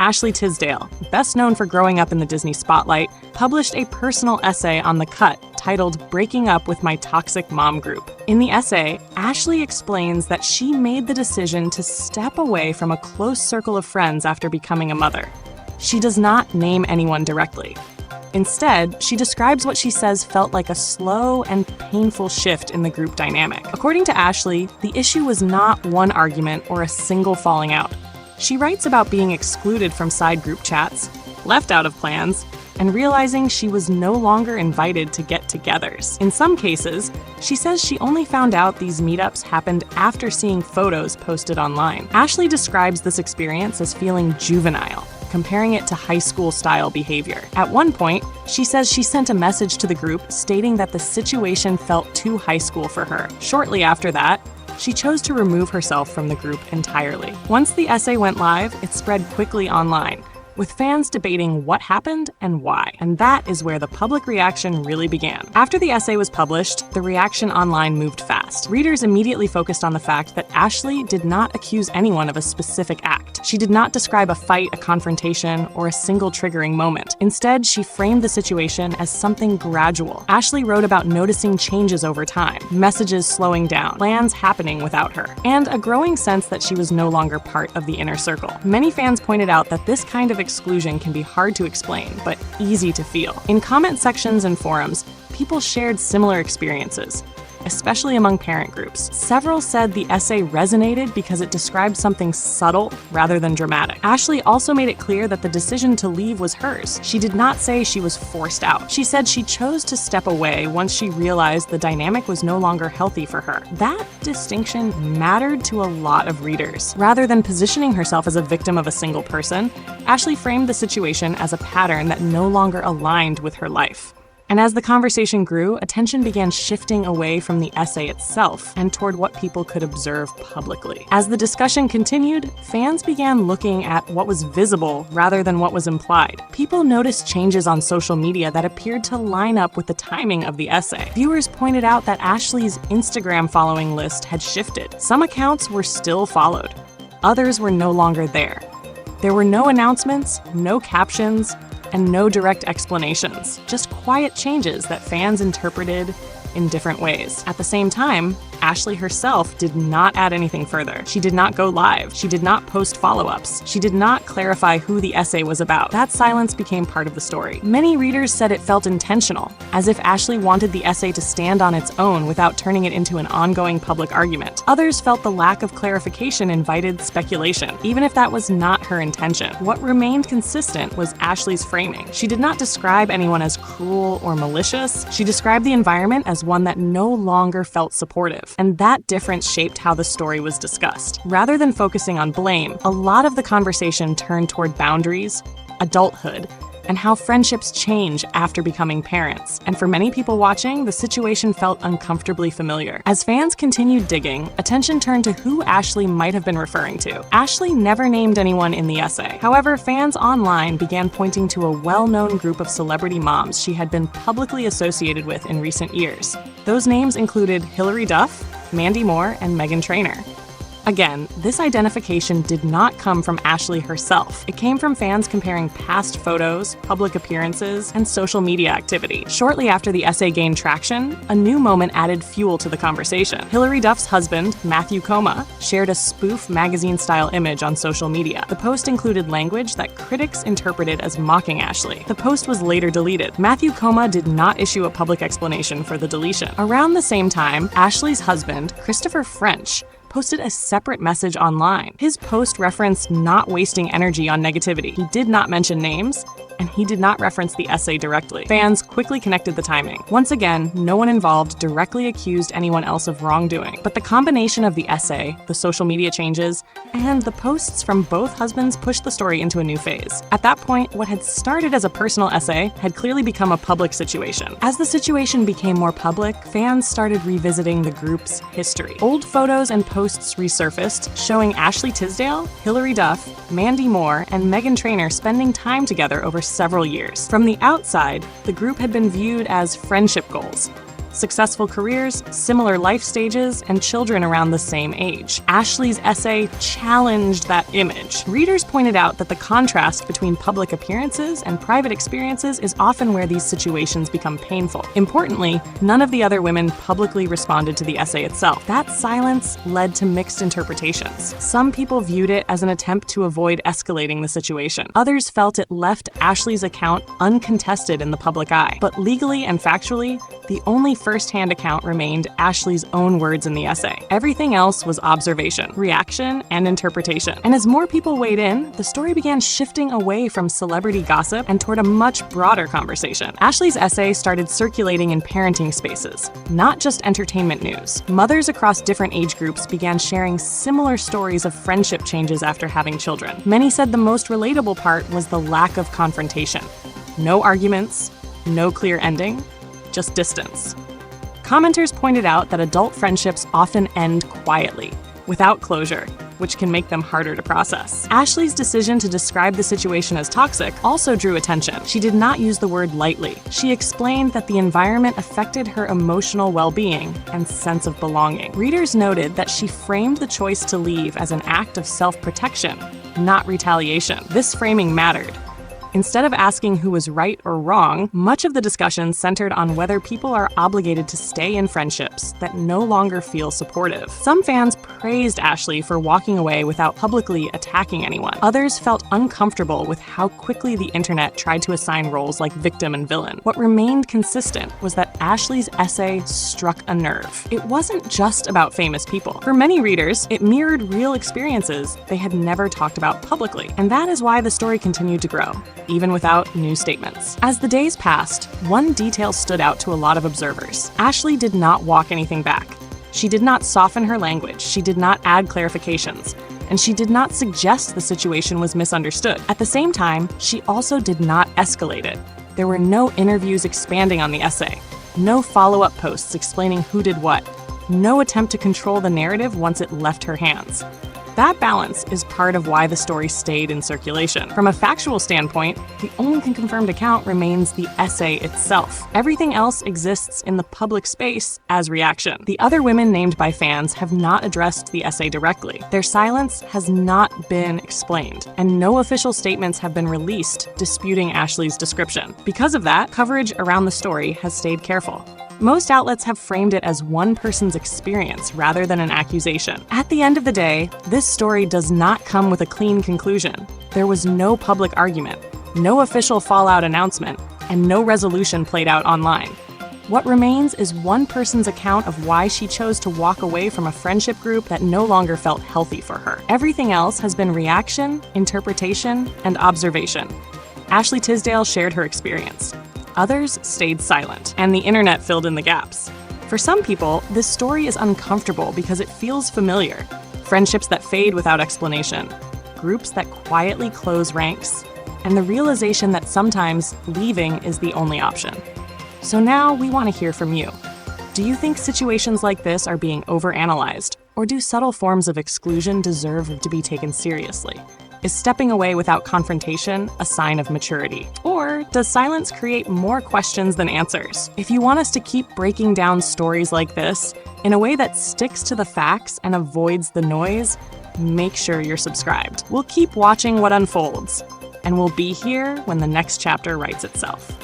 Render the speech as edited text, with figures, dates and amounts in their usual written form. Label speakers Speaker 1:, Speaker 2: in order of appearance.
Speaker 1: Ashley Tisdale, best known for growing up in the Disney spotlight, published a personal essay on The Cut titled "Breaking Up with My Toxic Mom Group." In the essay, Ashley explains that she made the decision to step away from a close circle of friends after becoming a mother. She does not name anyone directly. Instead, she describes what she says felt like a slow and painful shift in the group dynamic. According to Ashley, the issue was not one argument or a single falling out. She writes about being excluded from side group chats, left out of plans, and realizing she was no longer invited to get-togethers. In some cases, she says she only found out these meetups happened after seeing photos posted online. Ashley describes this experience as feeling juvenile, comparing it to high school-style behavior. At one point, she says she sent a message to the group stating that the situation felt too high school for her. Shortly after that, she chose to remove herself from the group entirely. Once the essay went live, it spread quickly online, with fans debating what happened and why. And that is where the public reaction really began. After the essay was published, the reaction online moved fast. Readers immediately focused on the fact that Ashley did not accuse anyone of a specific act. She did not describe a fight, a confrontation, or a single triggering moment. Instead, she framed the situation as something gradual. Ashley wrote about noticing changes over time, messages slowing down, plans happening without her, and a growing sense that she was no longer part of the inner circle. Many fans pointed out that this kind of exclusion can be hard to explain, but easy to feel. In comment sections and forums, people shared similar experiences, especially among parent groups. Several said the essay resonated because it described something subtle rather than dramatic. Ashley also made it clear that the decision to leave was hers. She did not say she was forced out. She said she chose to step away once she realized the dynamic was no longer healthy for her. That distinction mattered to a lot of readers. Rather than positioning herself as a victim of a single person, Ashley framed the situation as a pattern that no longer aligned with her life. And as the conversation grew, attention began shifting away from the essay itself and toward what people could observe publicly. As the discussion continued, fans began looking at what was visible rather than what was implied. People noticed changes on social media that appeared to line up with the timing of the essay. Viewers pointed out that Ashley's Instagram following list had shifted. Some accounts were still followed. Others were no longer there. There were no announcements, no captions, and no direct explanations, just quiet changes that fans interpreted in different ways. At the same time, Ashley herself did not add anything further. She did not go live. She did not post follow-ups. She did not clarify who the essay was about. That silence became part of the story. Many readers said it felt intentional, as if Ashley wanted the essay to stand on its own without turning it into an ongoing public argument. Others felt the lack of clarification invited speculation, even if that was not her intention. What remained consistent was Ashley's framing. She did not describe anyone as cruel or malicious. She described the environment as one that no longer felt supportive. And that difference shaped how the story was discussed. Rather than focusing on blame, a lot of the conversation turned toward boundaries, adulthood, and how friendships change after becoming parents. And for many people watching, the situation felt uncomfortably familiar. As fans continued digging, attention turned to who Ashley might have been referring to. Ashley never named anyone in the essay. However, fans online began pointing to a well-known group of celebrity moms she had been publicly associated with in recent years. Those names included Hilary Duff, Mandy Moore, and Meghan Trainor. Again, this identification did not come from Ashley herself. It came from fans comparing past photos, public appearances, and social media activity. Shortly after the essay gained traction, a new moment added fuel to the conversation. Hilary Duff's husband, Matthew Coma, shared a spoof magazine-style image on social media. The post included language that critics interpreted as mocking Ashley. The post was later deleted. Matthew Coma did not issue a public explanation for the deletion. Around the same time, Ashley's husband, Christopher French, posted a separate message online. His post referenced not wasting energy on negativity. He did not mention names, and he did not reference the essay directly. Fans quickly connected the timing. Once again, no one involved directly accused anyone else of wrongdoing, but the combination of the essay, the social media changes, and the posts from both husbands pushed the story into a new phase. At that point, what had started as a personal essay had clearly become a public situation. As the situation became more public, fans started revisiting the group's history. Old photos and posts resurfaced, showing Ashley Tisdale, Hilary Duff, Mandy Moore, and Meghan Trainor spending time together over several years. From the outside, the group had been viewed as friendship goals, successful careers, similar life stages, and children around the same age. Ashley's essay challenged that image. Readers pointed out that the contrast between public appearances and private experiences is often where these situations become painful. Importantly, none of the other women publicly responded to the essay itself. That silence led to mixed interpretations. Some people viewed it as an attempt to avoid escalating the situation. Others felt it left Ashley's account uncontested in the public eye. But legally and factually, the only first-hand account remained Ashley's own words in the essay. Everything else was observation, reaction, and interpretation. And as more people weighed in, the story began shifting away from celebrity gossip and toward a much broader conversation. Ashley's essay started circulating in parenting spaces, not just entertainment news. Mothers across different age groups began sharing similar stories of friendship changes after having children. Many said the most relatable part was the lack of confrontation. No arguments, no clear ending, just distance. Commenters pointed out that adult friendships often end quietly, without closure, which can make them harder to process. Ashley's decision to describe the situation as toxic also drew attention. She did not use the word lightly. She explained that the environment affected her emotional well-being and sense of belonging. Readers noted that she framed the choice to leave as an act of self-protection, not retaliation. This framing mattered. Instead of asking who was right or wrong, much of the discussion centered on whether people are obligated to stay in friendships that no longer feel supportive. Some fans praised Ashley for walking away without publicly attacking anyone. Others felt uncomfortable with how quickly the internet tried to assign roles like victim and villain. What remained consistent was that Ashley's essay struck a nerve. It wasn't just about famous people. For many readers, it mirrored real experiences they had never talked about publicly. And that is why the story continued to grow, even without new statements. As the days passed, one detail stood out to a lot of observers. Ashley did not walk anything back. She did not soften her language, she did not add clarifications, and she did not suggest the situation was misunderstood. At the same time, she also did not escalate it. There were no interviews expanding on the essay, no follow-up posts explaining who did what, no attempt to control the narrative once it left her hands. That balance is part of why the story stayed in circulation. From a factual standpoint, the only confirmed account remains the essay itself. Everything else exists in the public space as reaction. The other women named by fans have not addressed the essay directly. Their silence has not been explained, and no official statements have been released disputing Ashley's description. Because of that, coverage around the story has stayed careful. Most outlets have framed it as one person's experience rather than an accusation. At the end of the day, this story does not come with a clean conclusion. There was no public argument, no official fallout announcement, and no resolution played out online. What remains is one person's account of why she chose to walk away from a friendship group that no longer felt healthy for her. Everything else has been reaction, interpretation, and observation. Ashley Tisdale shared her experience. Others stayed silent, and the internet filled in the gaps. For some people, this story is uncomfortable because it feels familiar. Friendships that fade without explanation, groups that quietly close ranks, and the realization that sometimes leaving is the only option. So now we want to hear from you. Do you think situations like this are being overanalyzed, or do subtle forms of exclusion deserve to be taken seriously? Is stepping away without confrontation a sign of maturity? Or does silence create more questions than answers? If you want us to keep breaking down stories like this in a way that sticks to the facts and avoids the noise, make sure you're subscribed. We'll keep watching what unfolds, and we'll be here when the next chapter writes itself.